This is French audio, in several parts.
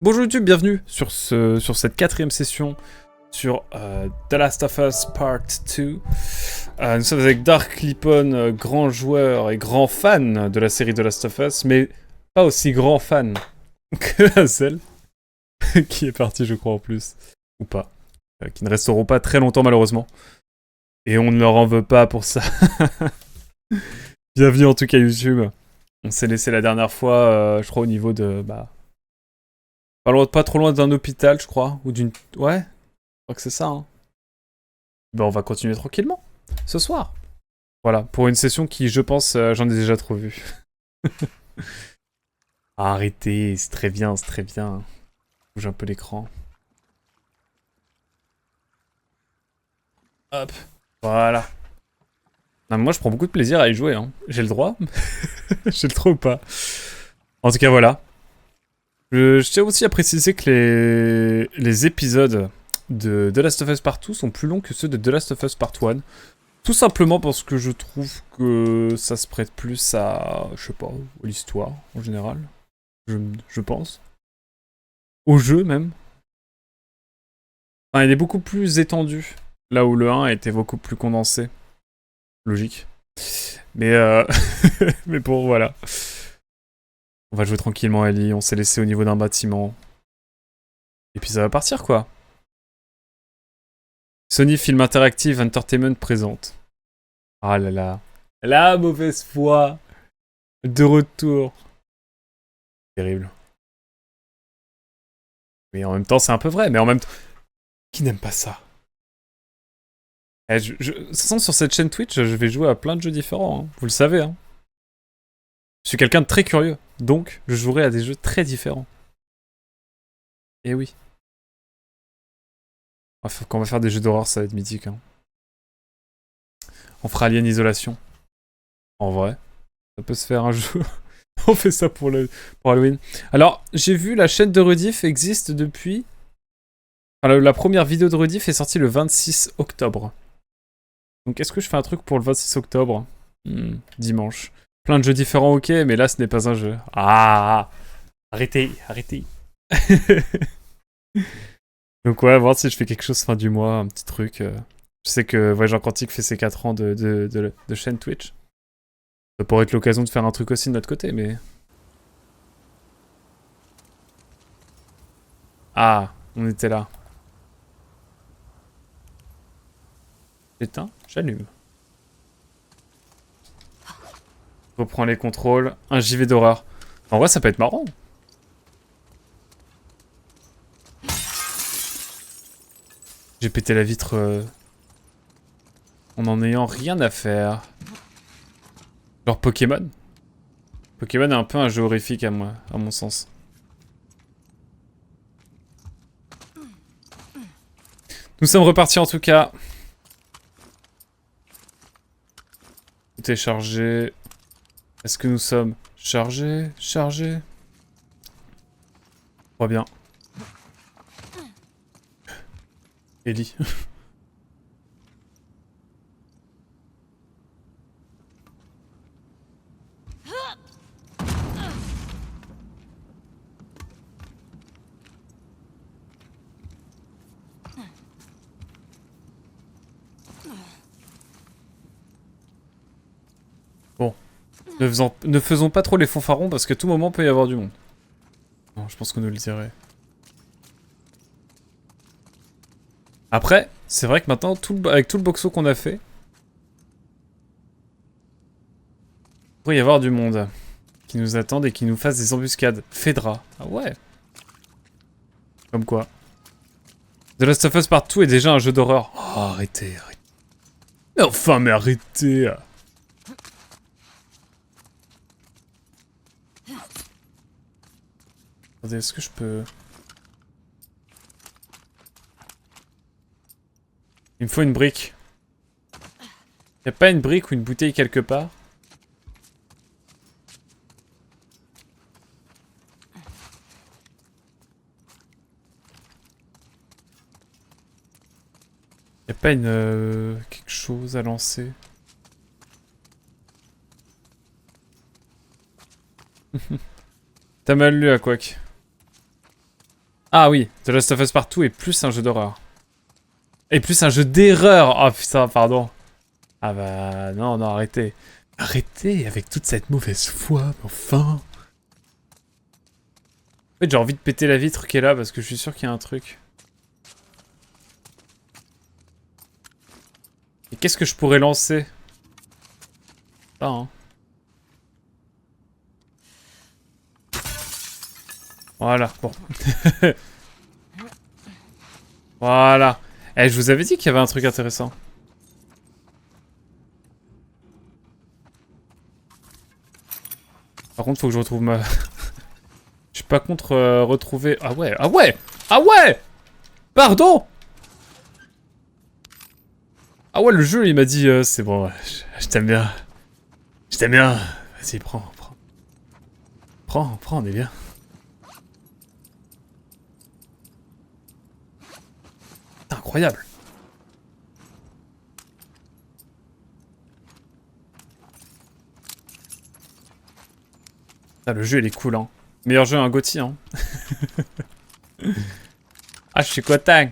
Bonjour YouTube, bienvenue sur cette quatrième session sur The Last of Us Part 2. Nous sommes avec Dark Lipon, grand joueur et grand fan de la série The Last of Us, mais pas aussi grand fan que Hazel, qui est parti je crois en plus, ou pas, qui ne resteront pas très longtemps malheureusement. Et on ne leur en veut pas pour ça. Bienvenue en tout cas YouTube. On s'est laissé la dernière fois, je crois au niveau de... pas trop loin d'un hôpital, je crois. Ou d'une... Ouais, je crois que c'est ça. Hein. Ben, on va continuer tranquillement. Ce soir. Voilà, pour une session qui, je pense, j'en ai déjà trop vu. Arrêtez, c'est très bien, c'est très bien. Bouge un peu l'écran. Hop. Voilà. Non, mais moi, je prends beaucoup de plaisir à y jouer. Hein. J'ai le droit. J'ai le droit ou pas. En tout cas, voilà. Je tiens aussi à préciser que les épisodes de The Last of Us Part 2 sont plus longs que ceux de The Last of Us Part 1. Tout simplement parce que je trouve que ça se prête plus à, je sais pas, à l'histoire en général. Je pense. Au jeu même. Enfin, il est beaucoup plus étendu. Là où le 1 était beaucoup plus condensé. Logique. Mais mais bon, voilà. On va jouer tranquillement à Ellie. On s'est laissé au niveau d'un bâtiment. Et puis ça va partir quoi. Sony Film Interactive Entertainment présente. Ah là là. La mauvaise foi. De retour. Terrible. Mais en même temps, c'est un peu vrai. Mais en même temps... Qui n'aime pas ça? Sans sur cette chaîne Twitch, je vais jouer à plein de jeux différents. Hein. Vous le savez. Hein. Je suis quelqu'un de très curieux. Donc, je jouerai à des jeux très différents. Et oui. Quand on va faire des jeux d'horreur, ça va être mythique. Hein. On fera Alien Isolation. En vrai. Ça peut se faire un jour. On fait ça pour Halloween. Alors, j'ai vu la chaîne de Rediff existe depuis... Enfin, la première vidéo de Rediff est sortie le 26 octobre. Donc, est-ce que je fais un truc pour le 26 octobre Dimanche. Plein de jeux différents, ok, mais là, ce n'est pas un jeu. Ah arrêtez, arrêtez. Donc, ouais, voir si je fais quelque chose fin du mois, un petit truc. Je sais que Voyageur Quantique fait ses 4 ans de chaîne Twitch. Ça pourrait être l'occasion de faire un truc aussi de notre côté, mais... Ah, on était là. J'éteins, j'allume. Reprends les contrôles. Un JV d'horreur. En vrai, ça peut être marrant. J'ai pété la vitre en ayant rien à faire. Genre Pokémon. Pokémon est un peu un jeu horrifique à moi, à mon sens. Nous sommes repartis en tout cas. Tout est chargé. Est-ce que nous sommes chargés? Chargés? Pas bien. Ellie. Bon. Ne faisons pas trop les fanfarons parce qu'à tout moment peut y avoir du monde. Non, je pense qu'on nous le dirait. Après, c'est vrai que maintenant, avec tout le boxo qu'on a fait, il pourrait y avoir du monde qui nous attendent et qui nous fassent des embuscades. Fedra. Ah ouais. Comme quoi. The Last of Us Part 2 est déjà un jeu d'horreur. Oh, arrêtez, arrêtez. Mais enfin, mais arrêtez. Attendez, est-ce que je peux... Il me faut une brique. Y'a pas une brique ou une bouteille quelque part? Y'a pas une... quelque chose à lancer? T'as mal lu à Quack. Ah oui, The Last of Us Partout est plus un jeu d'horreur. Et plus un jeu d'erreur. Oh putain, pardon. Ah bah non, non, arrêtez. Arrêtez avec toute cette mauvaise foi, mais enfin. En fait, j'ai envie de péter la vitre qui est là parce que je suis sûr qu'il y a un truc. Et qu'est-ce que je pourrais lancer? Ça, hein. Voilà, bon. Voilà. Eh, je vous avais dit qu'il y avait un truc intéressant. Par contre, faut que je retrouve ma... Je suis pas contre retrouver... Ah ouais, ah ouais. Ah ouais. Pardon. Ah ouais, le jeu, il m'a dit, c'est bon, je t'aime bien. Je t'aime bien. Vas-y, prends, prends. Prends, prends, on est bien. C'est incroyable. Ah, le jeu, il est cool, hein. Meilleur jeu, un GOTY, hein. Ah, je suis content.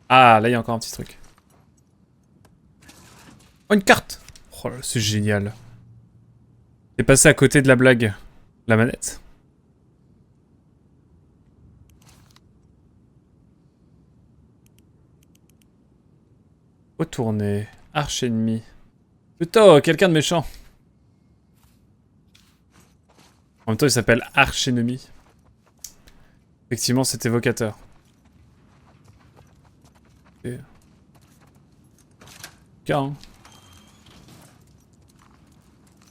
Ah, là, il y a encore un petit truc. Oh, une carte. Oh là, c'est génial. T'es passé à côté de la blague. La manette. Retourner. Arche ennemi. Plutôt, quelqu'un de méchant. En même temps, il s'appelle Arche ennemi. Effectivement, c'est évocateur. Et... Hein.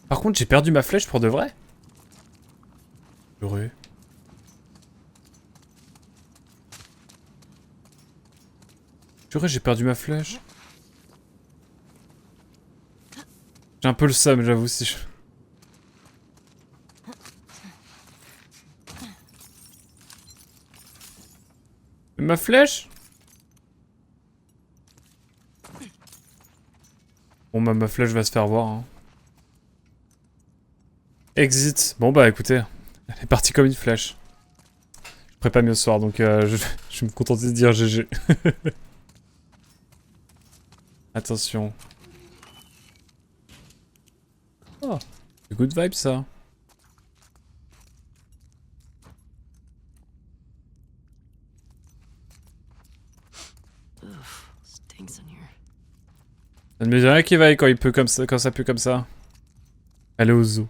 Par contre, j'ai perdu ma flèche pour de vrai. Heureux. Purée, j'ai perdu ma flèche. J'ai un peu le seum, j'avoue, si je... Mais ma flèche? Bon, bah, ma flèche va se faire voir, hein. Exit. Bon, bah, écoutez. Elle est partie comme une flèche. Je ferai pas mieux ce soir, donc je vais me contenter de dire GG. Attention. Oh, c'est good vibe, ça. Ça ne me dit rien qui vaille quand il peut comme ça, quand ça pue comme ça. Allez au zoo.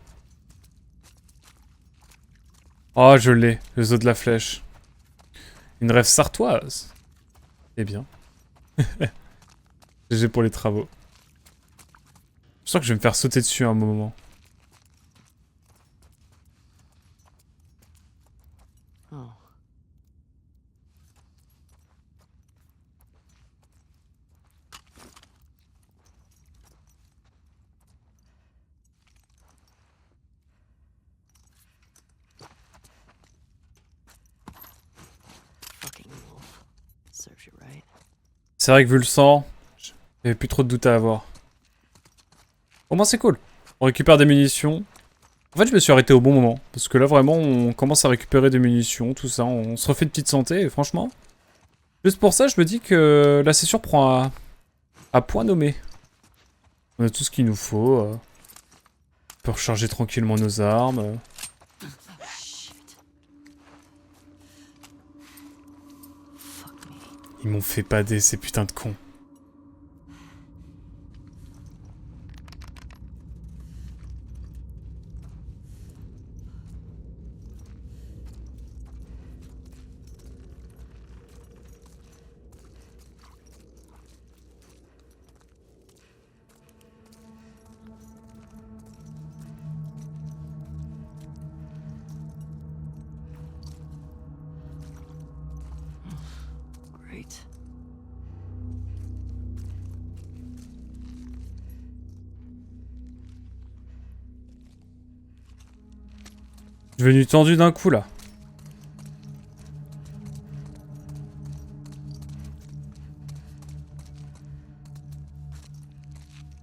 Oh, je l'ai, le zoo de la flèche. Une rêve sartoise. Eh bien. GG pour les travaux. Je sens que je vais me faire sauter dessus à un moment. Oh. C'est vrai que vu le sang, j'avais plus trop de doutes à avoir. Au moins c'est cool. On récupère des munitions. En fait je me suis arrêté au bon moment. Parce que là vraiment on commence à récupérer des munitions, tout ça. On se refait de petite santé et franchement. Juste pour ça je me dis que la session prend à point nommé. On a tout ce qu'il nous faut. On peut recharger tranquillement nos armes. Ils m'ont fait pader ces putains de cons. Great. Je suis devenu tendu d'un coup là.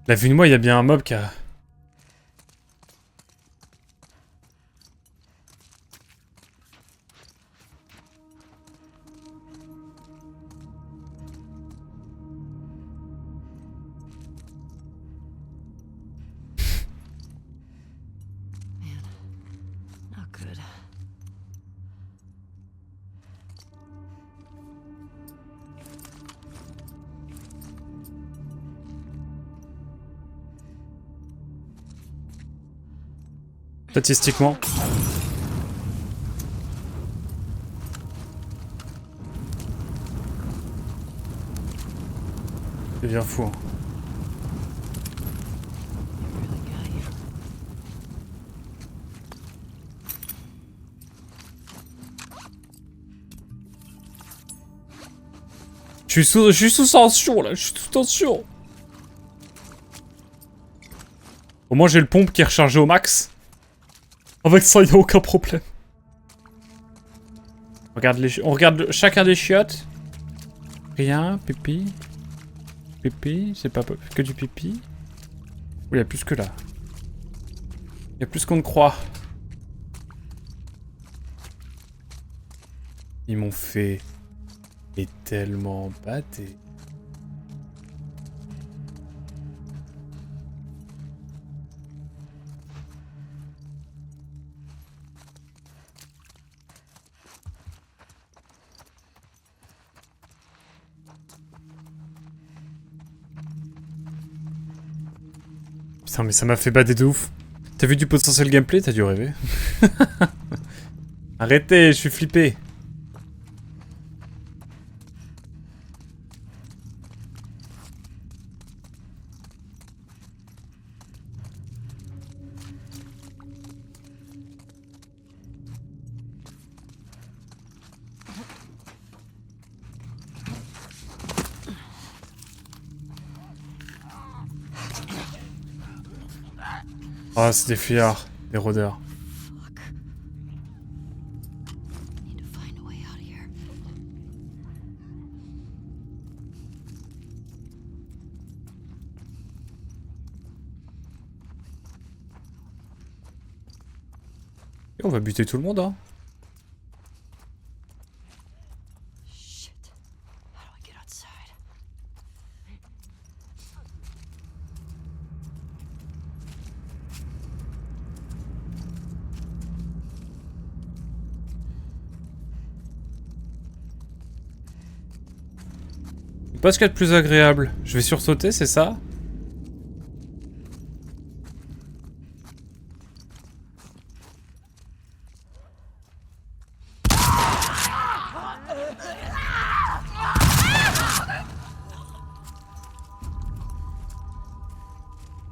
La vue de moi, il y a bien un mob qui a... Statistiquement. Ça devient fou. Hein. Je suis sous tension là, je suis sous tension. Au moins j'ai le pompe qui est rechargé au max. Avec ça, il n'y a aucun problème. On regarde chacun des chiottes. Rien, pipi. Pipi, c'est pas que du pipi. Oui, il y a plus que là. Il y a plus qu'on ne croit. Ils m'ont fait... Et tellement batté. Putain, mais ça m'a fait bader de ouf. T'as vu du potentiel gameplay? T'as dû rêver. Arrêtez, je suis flippé. Ah, c'est des fuyards, des rôdeurs. Et on va buter tout le monde, hein. Pas ce qu'il y a de plus agréable. Je vais sursauter, c'est ça?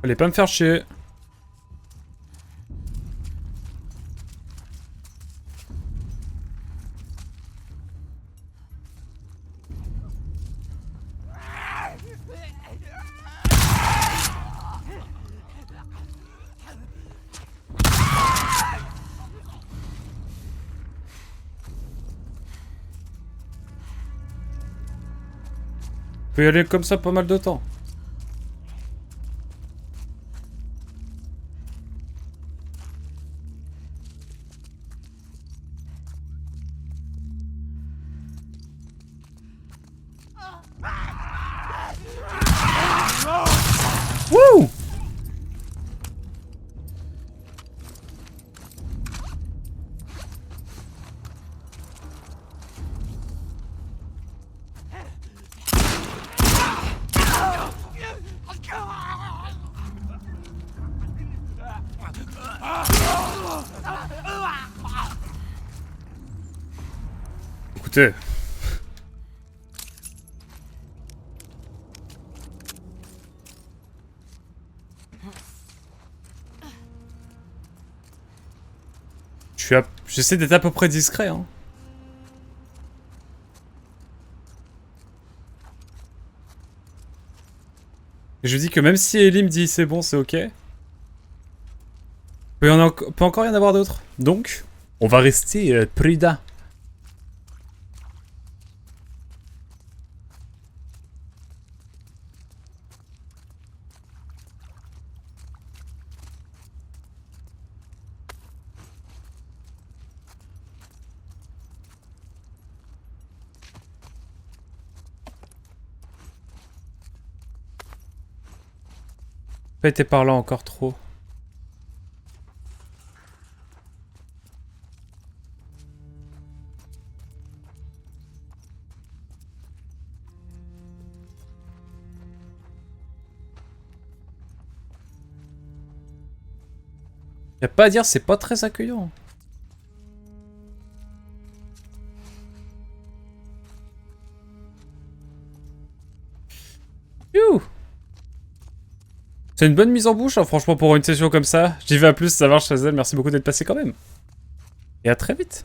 Fallait pas me faire chier. On peut y aller comme ça pas mal de temps. Wouh! Écoutez. J'essaie d'être à peu près discret, hein. Et je dis que même si Ellie me dit c'est bon, c'est ok, peut encore y en avoir d'autres. Donc, on va rester prudent. Pas été par là encore trop. Y'a pas à dire, c'est pas très accueillant. Youh. C'est une bonne mise en bouche, hein, franchement, pour une session comme ça. J'y vais à plus, ça marche, Chazel. Merci beaucoup d'être passé quand même. Et à très vite.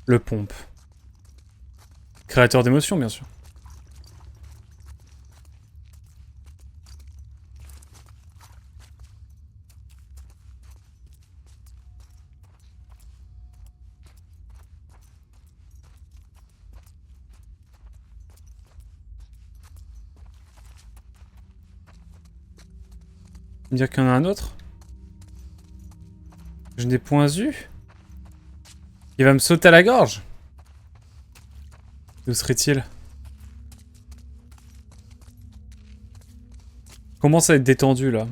Le pompe. Créateur d'émotions, bien sûr. Dire qu'il y en a un autre. Je n'ai point eu. Il va me sauter à la gorge. Où serait-il? Commence à être détendu là.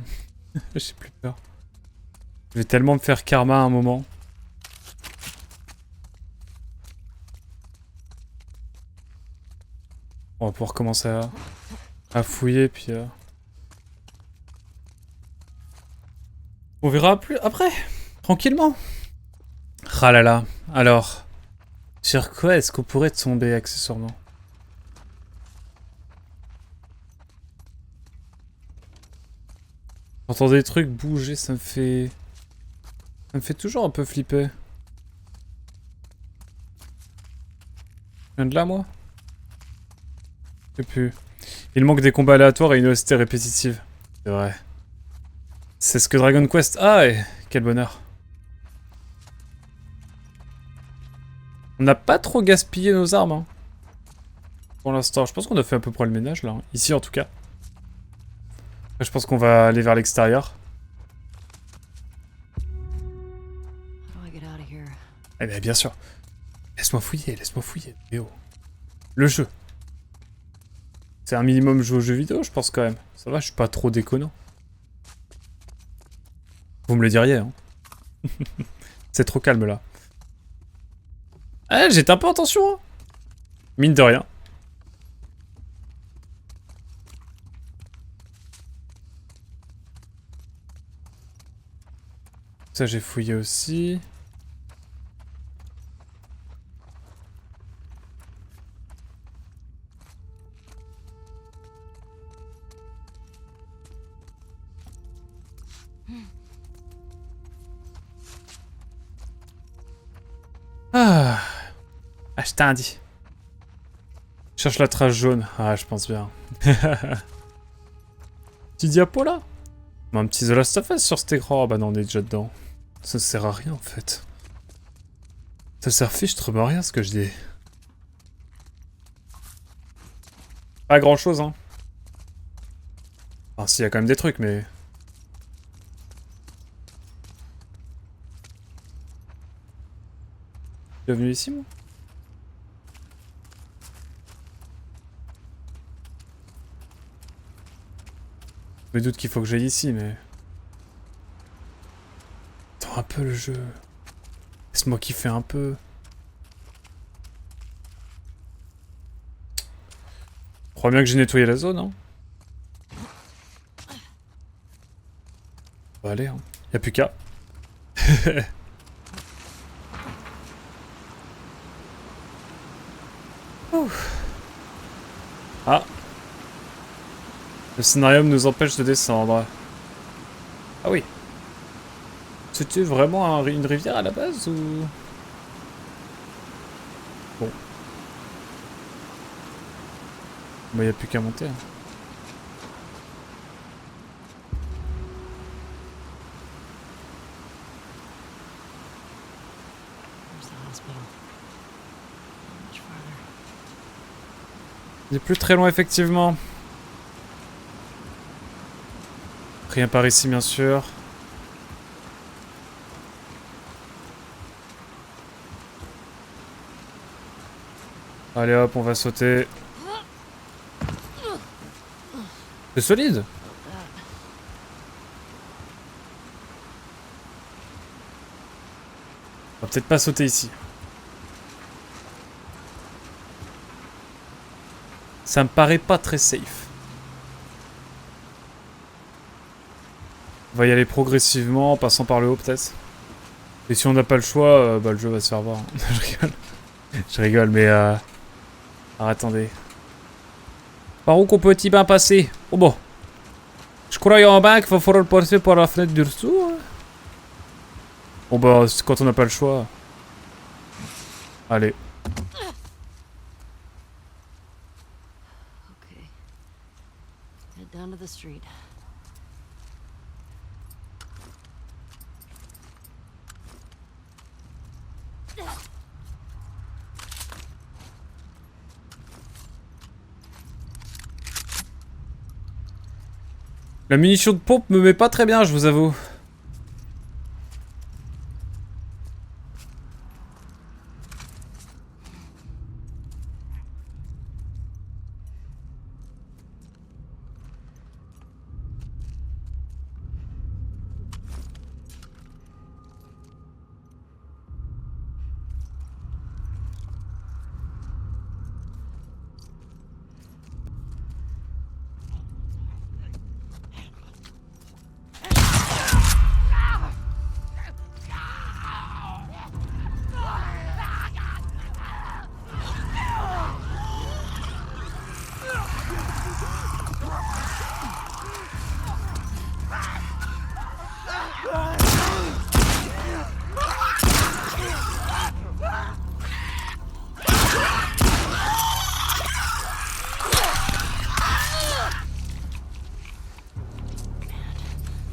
J'ai plus peur. Je vais tellement me faire karma à un moment. On va pouvoir commencer à fouiller puis... On verra plus après. Tranquillement. Ah là là. Alors. Sur quoi est-ce qu'on pourrait tomber accessoirement? J'entends des trucs bouger, ça me fait... Ça me fait toujours un peu flipper. Je viens de là, moi? Je sais plus. Il manque des combats aléatoires et une OST répétitive. C'est vrai. C'est ce que Dragon Quest a et quel bonheur. On n'a pas trop gaspillé nos armes, hein. Pour l'instant, je pense qu'on a fait à peu près le ménage, là. Hein. Ici, en tout cas. Après, je pense qu'on va aller vers l'extérieur. Eh bien, bien sûr. Laisse-moi fouiller, laisse-moi fouiller. Eh oh. Le jeu. C'est un minimum jouer aux jeux vidéo, je pense, quand même. Ça va, je suis pas trop déconnant. Vous me le diriez, hein. C'est trop calme, là. Ah, j'étais un peu en tension, hein. Mine de rien. Ça, j'ai fouillé aussi. Ah, je t'ai dit. Cherche la trace jaune. Ah, je pense bien. Petit diapo là? Un petit The Last of Us sur cet écran. Ah bah non, on est déjà dedans. Ça sert à rien en fait. Ça sert fichtrement à rien ce que je dis. Pas grand chose, hein. Enfin, si, y a quand même des trucs, mais. Bienvenue ici, moi. Je me doute qu'il faut que j'aille ici, mais... Attends un peu le jeu. Laisse-moi kiffer un peu. Je crois bien que j'ai nettoyé la zone, hein. On va aller, hein. Y'a plus qu'à. Ah. Le scénario nous empêche de descendre. Ah oui. C'était vraiment une rivière à la base ou... Bon. Bah, y a plus qu'à monter. Hein. Il est plus très loin effectivement. Rien par ici bien sûr. Allez hop, on va sauter. C'est solide. peut-être pas sauter ici. Ça me paraît pas très safe. On va y aller progressivement, en passant par le haut peut-être. Et si on n'a pas le choix, bah le jeu va se faire voir. Je rigole. Je rigole, mais alors, attendez. Par où qu'on peut-il bien passer? Oh bon. Je croyais en bas qu'il va falloir passer par la fenêtre du dessous. Hein. Bon bah, quand on n'a pas le choix. Allez. Okay. Head down to the street. La munition de pompe me met pas très bien, je vous avoue.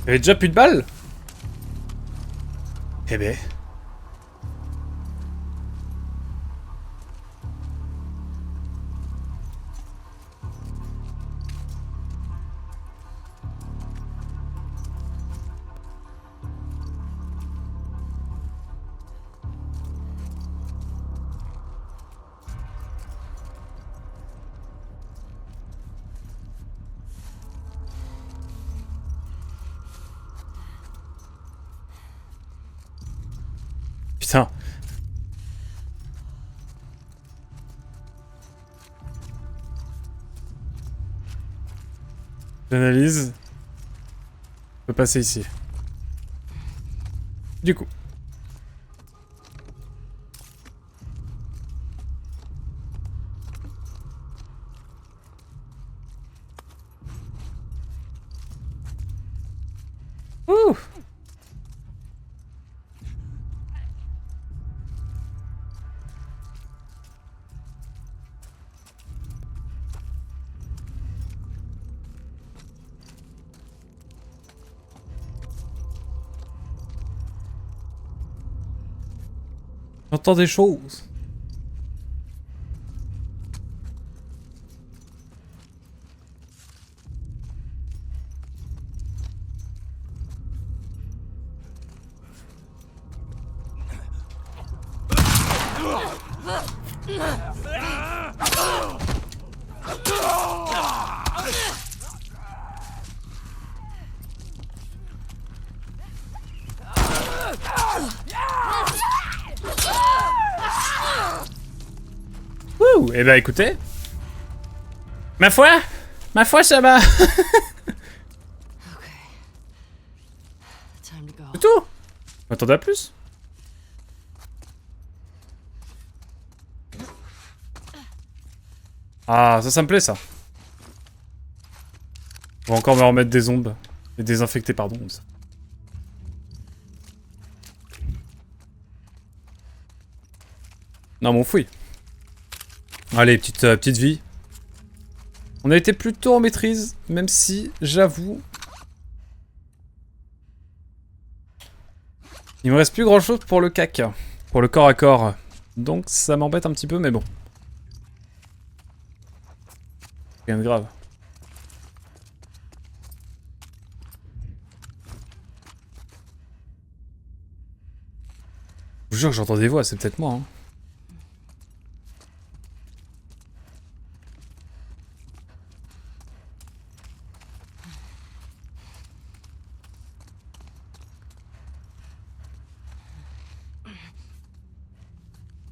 Il y avait déjà plus de balles? Eh ben. Putain. J'analyse. On peut passer ici. Du coup. Ouh. J'entends des choses. Ouh, eh ben écoutez. Ma foi ça va. Time to go. C'est tout. M'attendais à plus. Ah, ça me plaît ça. On va encore me remettre des ombres. Et désinfecter, pardon. Ça. Non, mon fouille. Allez, petite vie. On a été plutôt en maîtrise, même si, j'avoue... Il me reste plus grand chose pour le cac. Pour le corps à corps. Donc ça m'embête un petit peu, mais bon. Rien de grave. Je vous jure que j'entends des voix, c'est peut-être moi. Hein.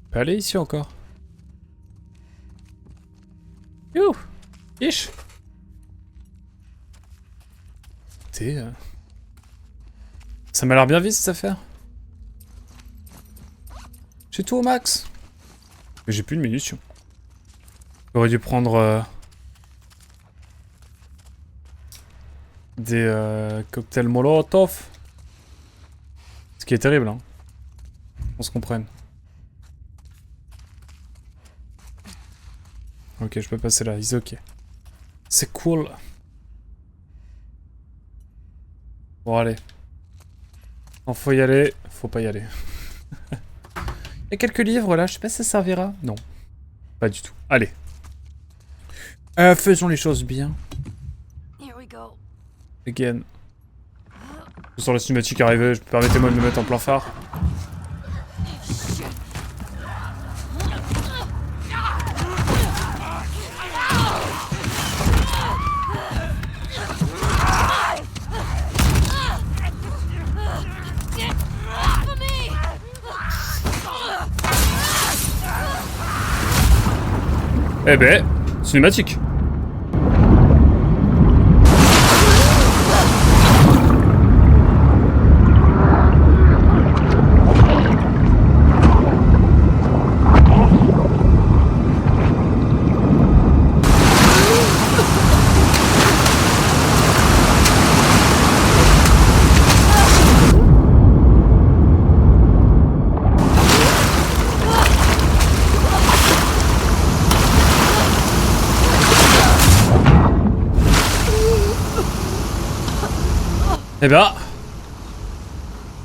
On peut aller ici encore. Youh! Ish! Ça m'a l'air bien vite cette affaire. J'ai tout au max. Mais j'ai plus de munitions. J'aurais dû prendre des cocktails Molotov. Ce qui est terrible, hein. On se comprenne. Ok, je peux passer là, is ok. C'est cool. Bon, allez. Quand faut y aller, faut pas y aller. Il y a quelques livres là, je sais pas si ça servira. Non. Pas du tout. Allez. Faisons les choses bien. Here we go. Again. Je sens la cinématique arriver, permettez-moi de me mettre en plein phare. Eh ben, cinématique. Eh ben...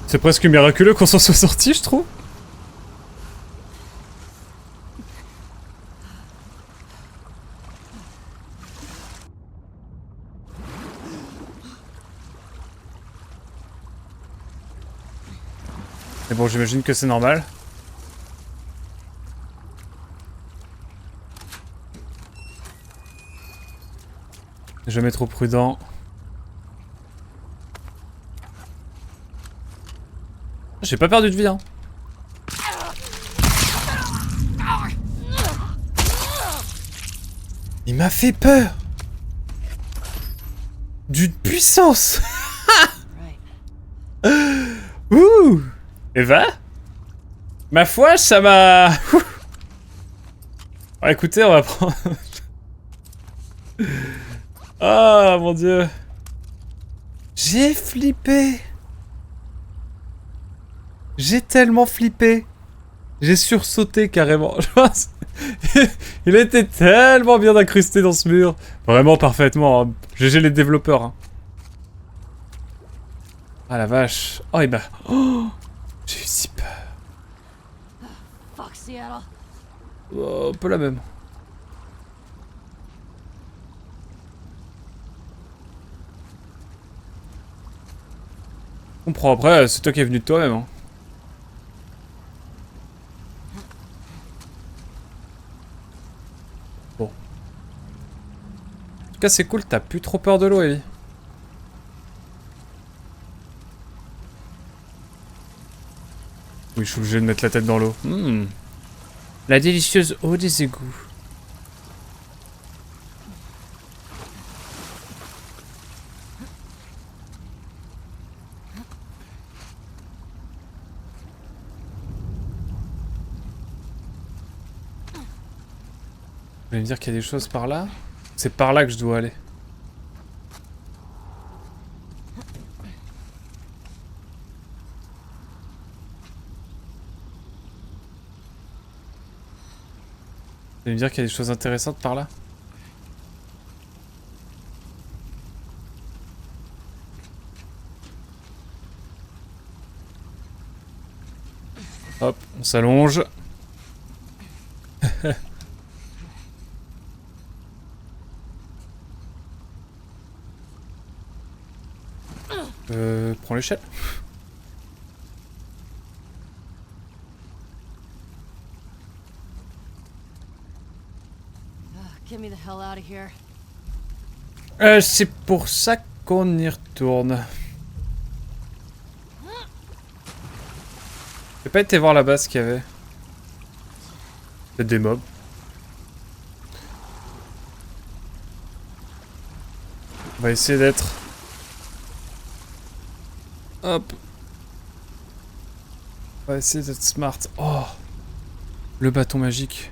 C'est presque miraculeux qu'on s'en soit sorti, je trouve. Mais bon, j'imagine que c'est normal. Jamais trop prudent. J'ai pas perdu de vie, hein. Il m'a fait peur. D'une puissance. Ouh. Eva? Ma foi, ça m'a... Bon, écoutez, on va prendre... Ah, mon dieu. J'ai flippé. J'ai tellement flippé. J'ai sursauté carrément. Il était tellement bien incrusté dans ce mur. Vraiment parfaitement. Hein. GG les développeurs. Hein. Ah la vache. Oh et bah. Oh, j'ai eu si peur. Fuck Seattle. Oh, un peu la même. Je comprends, après, c'est toi qui es venu de toi-même. Hein. Bon. En tout cas, c'est cool, t'as plus trop peur de l'eau, Ellie. Oui, je suis obligé de mettre la tête dans l'eau. La délicieuse eau des égouts. Vous allez me dire qu'il y a des choses par là? C'est par là que je dois aller. Vous allez me dire qu'il y a des choses intéressantes par là? Hop, on s'allonge. Prends l'échelle. Get me the hell out of here. C'est pour ça qu'on y retourne. J'ai pas été voir là-bas ce qu'il y avait. Peut-être des mobs. On va essayer d'être... Hop. On va essayer d'être smart. Oh. Le bâton magique.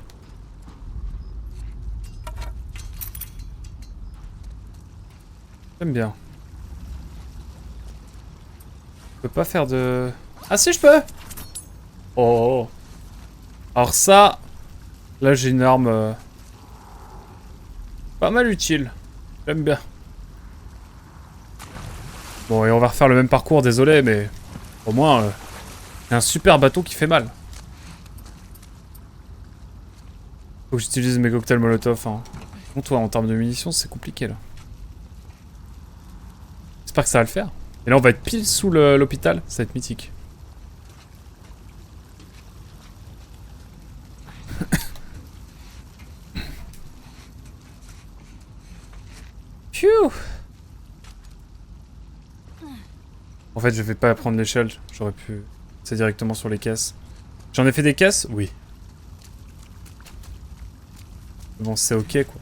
J'aime bien. Je peux pas faire de... Ah si, je peux. Oh. Alors ça... Là, j'ai une arme... pas mal utile. J'aime bien. Bon, et on va refaire le même parcours, désolé, mais... Au moins... il y a un super bateau qui fait mal. Faut que j'utilise mes cocktails Molotov, hein. Bon, toi, en termes de munitions, c'est compliqué, là. J'espère que ça va le faire. Et là, on va être pile sous l'hôpital. Ça va être mythique. Phew. En fait, je vais pas prendre l'échelle. J'aurais pu... C'est directement sur les caisses. J'en ai fait des caisses? Oui. Bon, c'est ok, quoi.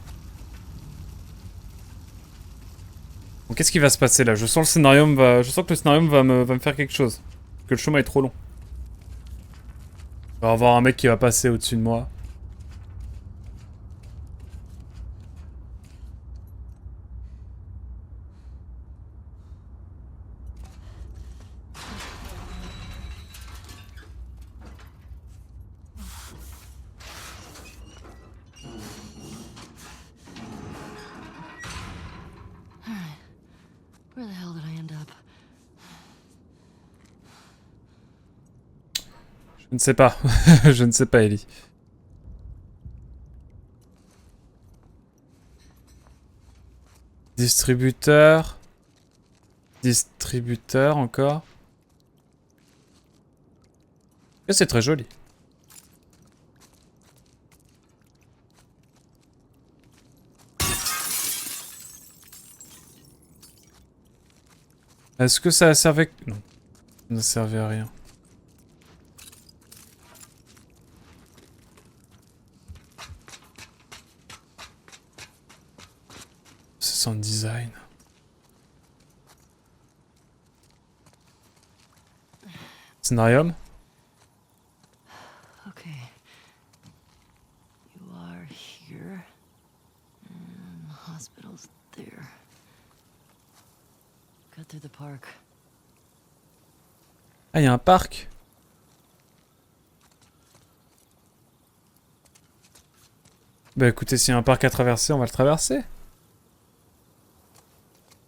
Bon, qu'est-ce qui va se passer, là? Je sens le scénario va... Je sens que le scénario va me faire quelque chose. Parce que le chemin est trop long. Il va y avoir un mec qui va passer au-dessus de moi. Where the hell did I end up? Je ne sais pas. Je ne sais pas, Ellie. Distributeur. Distributeur, encore. Et c'est très joli. Est-ce que ça a servi... Non. Ça ne servait à rien. C'est son design. Scénarium. Okay. You are here. And the hospital's there. Cut through the park. Ah, il y a un parc. Bah écoutez, s'il y a un parc à traverser, on va le traverser.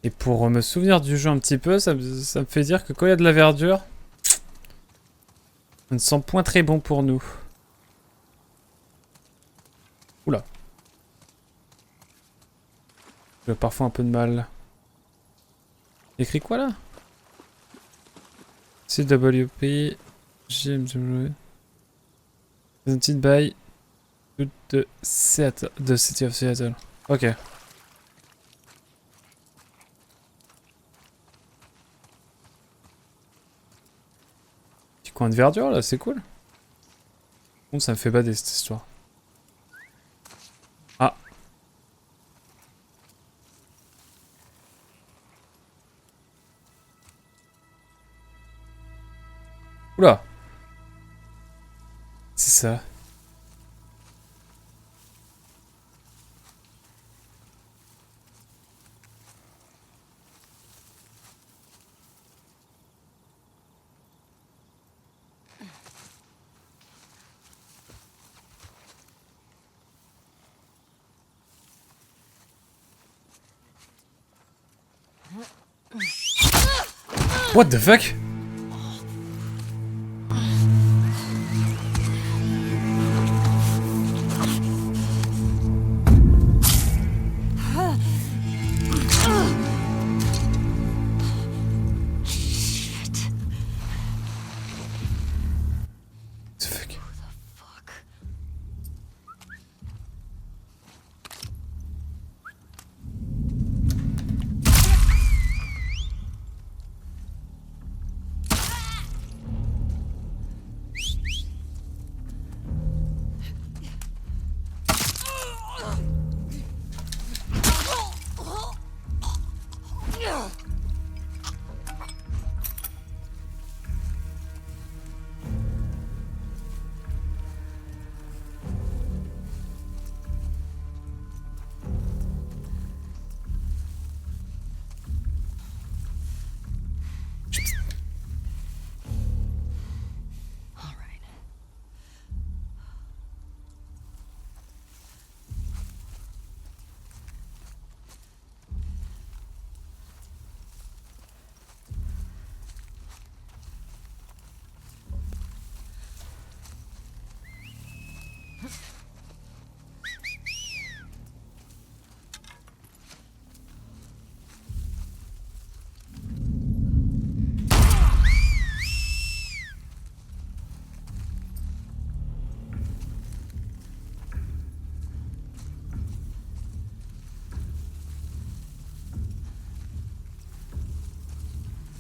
Et pour me souvenir du jeu un petit peu, ça me fait dire que quand il y a de la verdure, ça ne sent point très bon pour nous. Oula. J'ai parfois un peu de mal. Écrit quoi là? CWP JMW Presented by de Seattle, de City of Seattle. Ok. Petit coin de verdure là, c'est cool. Bon, ça me fait bader cette histoire. Ah. Oula. C'est ça. What the fuck?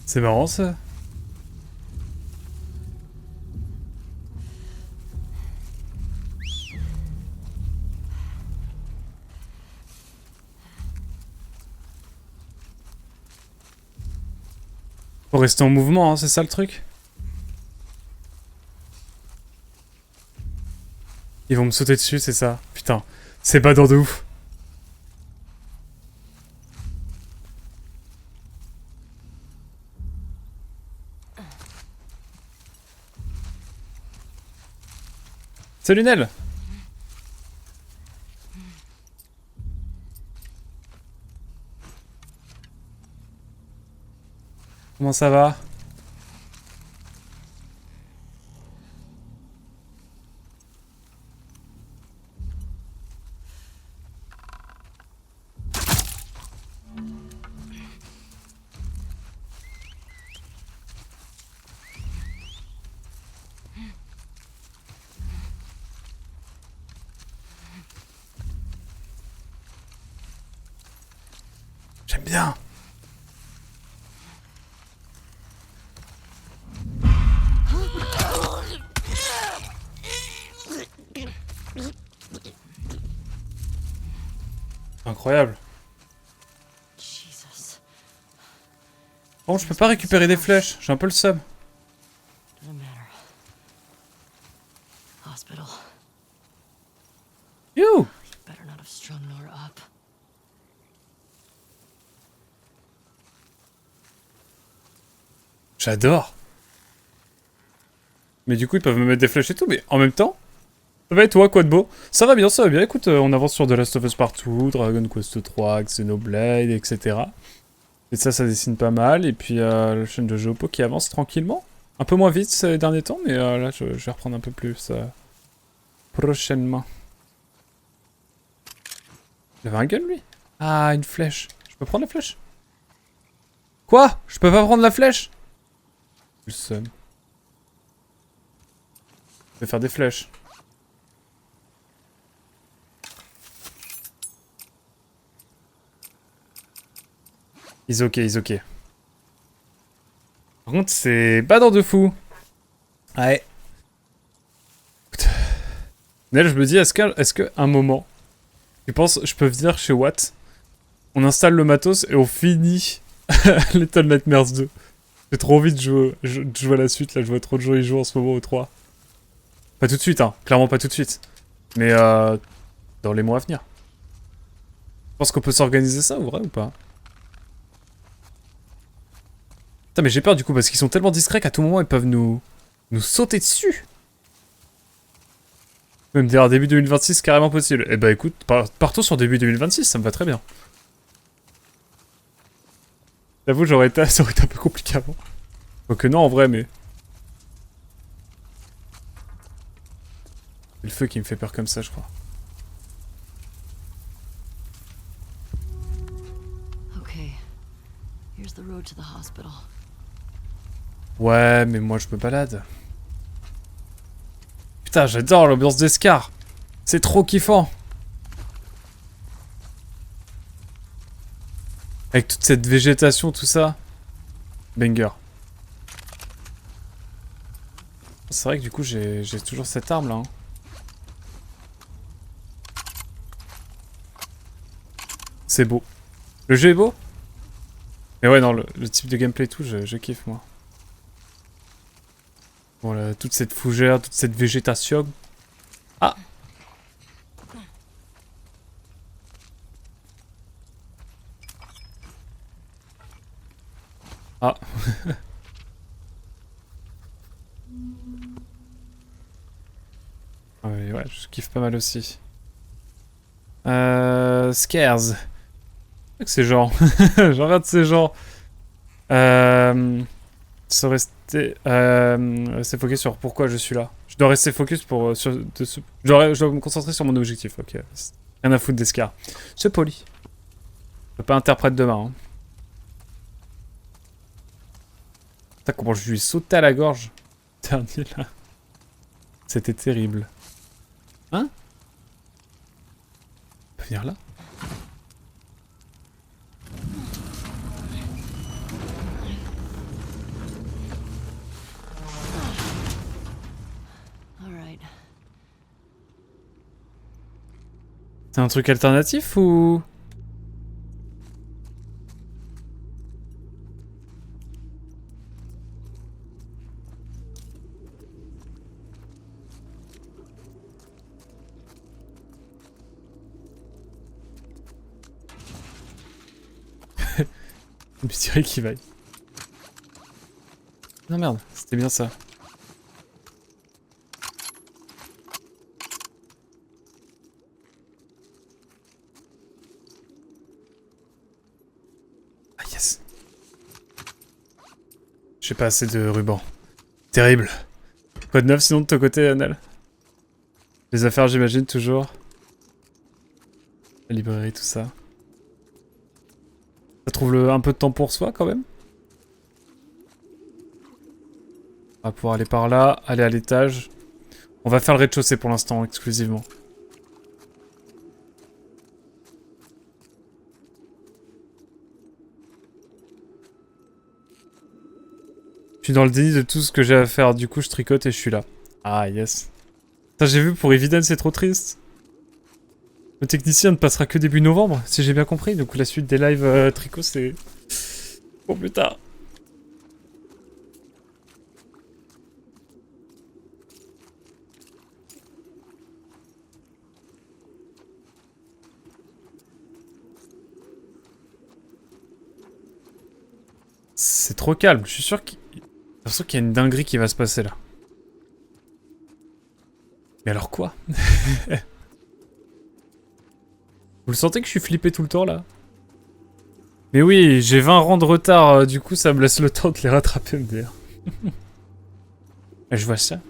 C'est marrant ça. Faut rester en mouvement, hein, c'est ça le truc? Ils vont me sauter dessus, c'est ça. Putain, c'est badant de ouf. Salut Nel. Comment ça va? J'aime bien. Incroyable. Jesus. Bon, je peux pas récupérer des flèches, j'ai un peu le seum. Doesn't matter. Hospital. You. You better not have strung Nora up. J'adore. Mais du coup, ils peuvent me mettre des flèches et tout, mais en même temps, ça va et toi, quoi de beau? Ça va bien, ça va bien. Écoute, on avance sur The Last of Us Partout, Dragon Quest 3, Xenoblade, etc. Et ça dessine pas mal. Et puis, la chaîne de Géopo qui avance tranquillement. Un peu moins vite ces derniers temps, mais là, je vais reprendre un peu plus prochainement. Il avait un gun, lui? Ah, une flèche. Je peux prendre la flèche? Quoi? Je peux pas prendre la flèche? Le seum. Je vais faire des flèches. Ils ok, ils ok. Par contre, c'est badant de fou. Ouais. Nel, je me dis, est-ce qu'à un moment, tu penses, je peux venir chez Watt, on installe le matos et on finit Little Nightmares 2. J'ai trop envie de jouer à la suite, là, je vois trop de gens y jouer en ce moment au 3. Pas tout de suite, hein, clairement pas tout de suite. Mais dans les mois à venir. Je pense qu'on peut s'organiser ça, ou vrai ou pas? Putain, mais j'ai peur du coup, parce qu'ils sont tellement discrets qu'à tout moment, ils peuvent nous sauter dessus. Même dire début 2026, carrément possible. Eh bah écoute, partons sur début 2026, ça me va très bien. J'avoue, ça aurait été un peu compliqué avant. Quoique non, en vrai, mais... C'est le feu qui me fait peur comme ça, je crois. Okay. Here's the road to the hospital. Ouais, mais moi, je me balade. Putain, j'adore l'ambiance d'Escar. C'est trop kiffant. Avec toute cette végétation, tout ça. Banger. C'est vrai que du coup, j'ai toujours cette arme là. Hein. C'est beau. Le jeu est beau. Mais ouais, non, le type de gameplay et tout, je kiffe moi. Voilà, toute cette fougère, toute cette végétation. Ah! Ah! Ouais, je kiffe pas mal aussi. Scares. C'est que ces gens. J'en regarde ces gens. Se rester, rester focus sur pourquoi je suis là. Je dois rester focus pour... je dois me concentrer sur mon objectif, ok. Rien à foutre d'Escar. C'est poli. Je peux pas interprète demain. Hein. Putain, comment je lui ai sauté à la gorge. Dernier là. C'était terrible. Hein? On peut venir là? C'est un truc alternatif ou... Je dirais qu'il vaille. Non merde, c'était bien ça. Ah yes. J'ai pas assez de ruban. Terrible. Quoi de neuf sinon de ton côté, Annelle? Les affaires j'imagine toujours. La librairie, tout ça. Ça trouve un peu de temps pour soi quand même. On va pouvoir aller par là, aller à l'étage. On va faire le rez-de-chaussée pour l'instant, exclusivement. Je suis dans le déni de tout ce que j'ai à faire, du coup je tricote et je suis là. Ah yes. Ça j'ai vu pour Eviden, c'est trop triste. Le technicien ne passera que début novembre, si j'ai bien compris. Donc la suite des lives tricot c'est... pour plus tard. C'est trop calme, je suis sûr qu'il... J'ai l'impression qu'il y a une dinguerie qui va se passer là. Mais alors quoi? Vous le sentez que je suis flippé tout le temps là? Mais oui, j'ai 20 rangs de retard, du coup ça me laisse le temps de les rattraper MDR. Je vois ça.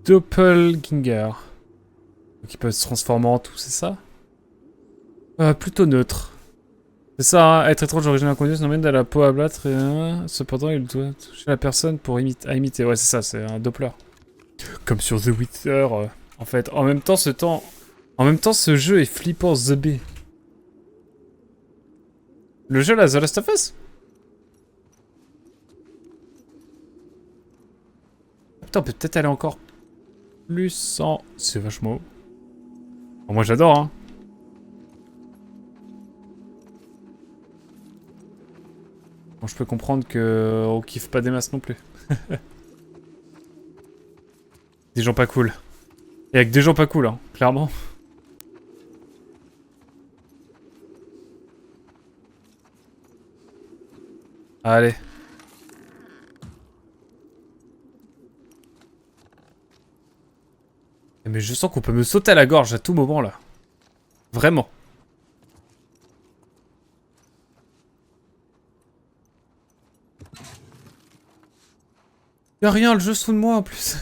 Doppelganger. Donc ils peuvent se transformer en tout, c'est ça? Plutôt neutre. C'est ça, hein, être étrange d'origine inconnue, ça emmène à la peau à battre et cependant il doit toucher la personne pour imiter. Ouais c'est ça, c'est un Doppler. Comme sur The Witcher, en fait. En même temps ce jeu est flippant The B. Le jeu là, The Last of Us? Putain, on peut peut-être aller encore plus en... C'est vachement haut. Bon, moi j'adore, hein. Bon, je peux comprendre que on kiffe pas des masses non plus. Des gens pas cool. Et avec des gens pas cool, hein, clairement. Allez. Mais je sens qu'on peut me sauter à la gorge à tout moment là. Vraiment. Y'a rien, le jeu se fout de moi en plus.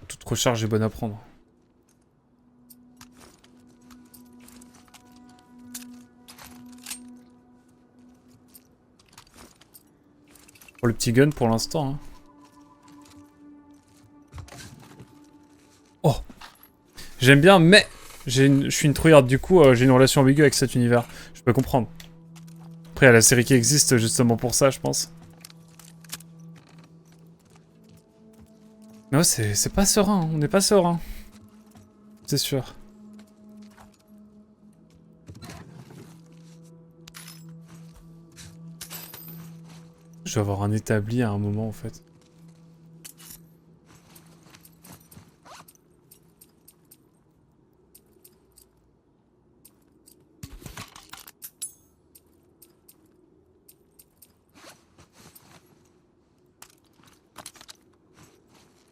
Toute recharge est bonne à prendre. Pour le petit gun pour l'instant. Hein. Oh, j'aime bien, mais je suis une trouillarde, du coup j'ai une relation ambiguë avec cet univers. Je peux comprendre. Après, il y a la série qui existe justement pour ça, je pense. Mais ouais, c'est pas serein, hein. On n'est pas serein. C'est sûr. Je vais avoir un établi à un moment en fait.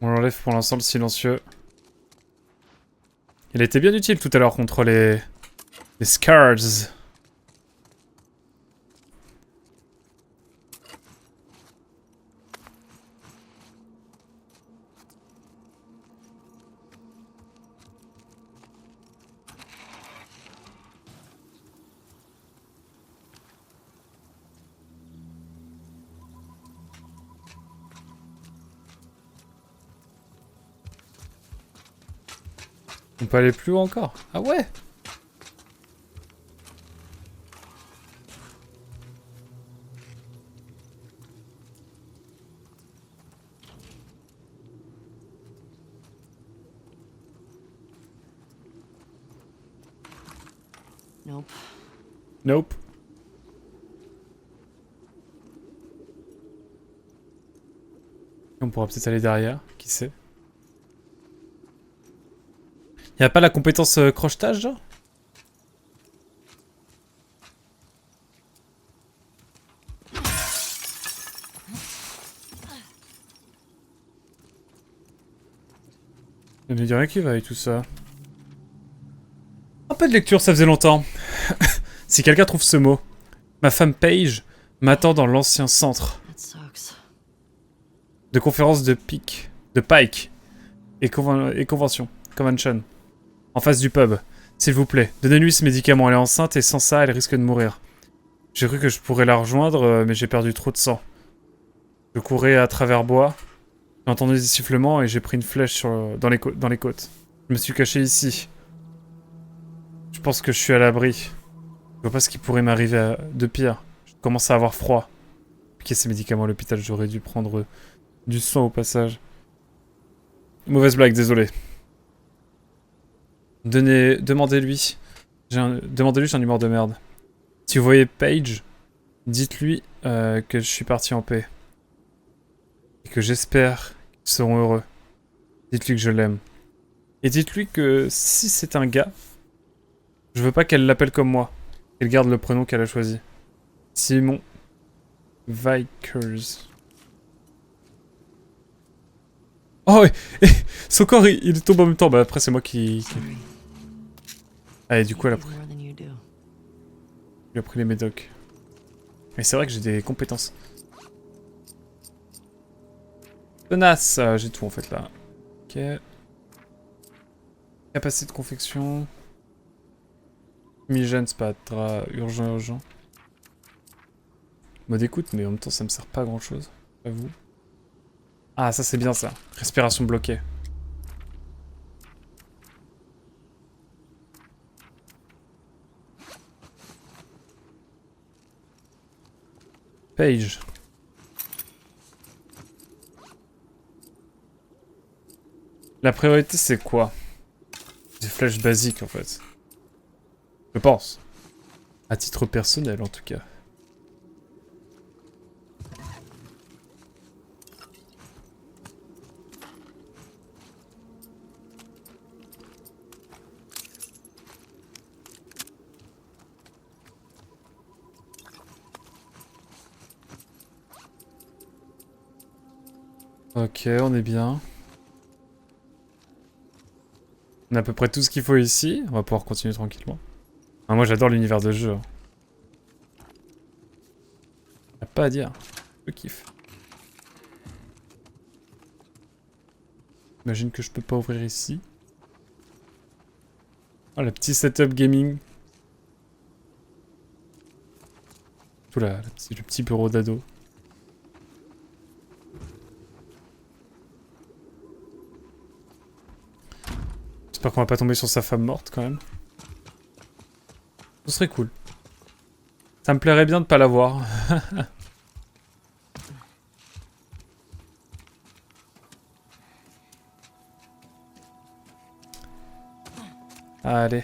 On l'enlève pour l'instant le silencieux. Il était bien utile tout à l'heure contre les Scars. On peut aller plus haut encore. Ah ouais. Nope. Nope. On pourra peut-être aller derrière, qui sait. Y'a pas la compétence crochetage, genre? Il me dit rien qui va avec tout ça. Un peu de lecture, ça faisait longtemps. Si quelqu'un trouve ce mot. Ma femme Paige m'attend dans l'ancien centre That sucks. de conférence de Pike et convention. Convention. En face du pub. S'il vous plaît, donnez-lui ce médicament. Elle est enceinte et sans ça, elle risque de mourir. J'ai cru que je pourrais la rejoindre, mais j'ai perdu trop de sang. Je courais à travers bois. J'ai entendu des sifflements et j'ai pris une flèche dans les côtes. Je me suis caché ici. Je pense que je suis à l'abri. Je vois pas ce qui pourrait m'arriver de pire. Je commence à avoir froid. Piquer ces médicaments à l'hôpital, j'aurais dû prendre du sang au passage. Mauvaise blague, désolé. Demandez-lui. Demandez-lui, j'ai un humeur de merde. Si vous voyez Paige, dites-lui que je suis parti en paix. Et que j'espère qu'ils seront heureux. Dites-lui que je l'aime. Et dites-lui que si c'est un gars, je veux pas qu'elle l'appelle comme moi. Qu'elle garde le prénom qu'elle a choisi. Simon Vikers. Oh, et son corps, il tombe en même temps. Bah après, c'est moi qui... Sorry. Ah, et du coup, elle a I do pris, more than you do. il a pris les médocs. Mais c'est vrai que j'ai des compétences. Tenace, j'ai tout en fait là. Ok. Capacité de confection. Fumigène, c'est pas urgent. Mode écoute, mais en même temps, ça me sert pas à grand chose. J'avoue. Ah, ça c'est bien ça. Respiration bloquée. Page. La priorité c'est quoi? Des flèches basiques en fait. Je pense. À titre personnel en tout cas. Ok, on est bien. On a à peu près tout ce qu'il faut ici. On va pouvoir continuer tranquillement. Ah, moi j'adore l'univers de jeu. Y'a pas à dire. Je kiffe. J'imagine que je peux pas ouvrir ici. Oh, le petit setup gaming. Tout là, le petit bureau d'ado. J'espère qu'on va pas tomber sur sa femme morte quand même. Ce serait cool. Ça me plairait bien de pas la voir. Allez.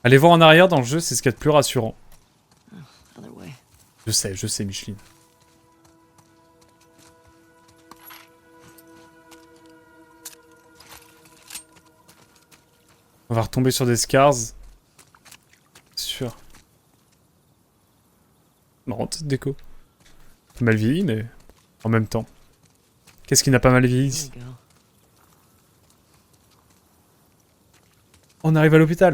Aller voir en arrière dans le jeu, c'est ce qu'il y a de plus rassurant. Other way. Je sais, Micheline. On va retomber sur des scars. C'est sûr. Marrant, cette déco. Mal vieilli, mais en même temps. Qu'est-ce qui n'a pas mal vieilli There ici? we go. On arrive à l'hôpital.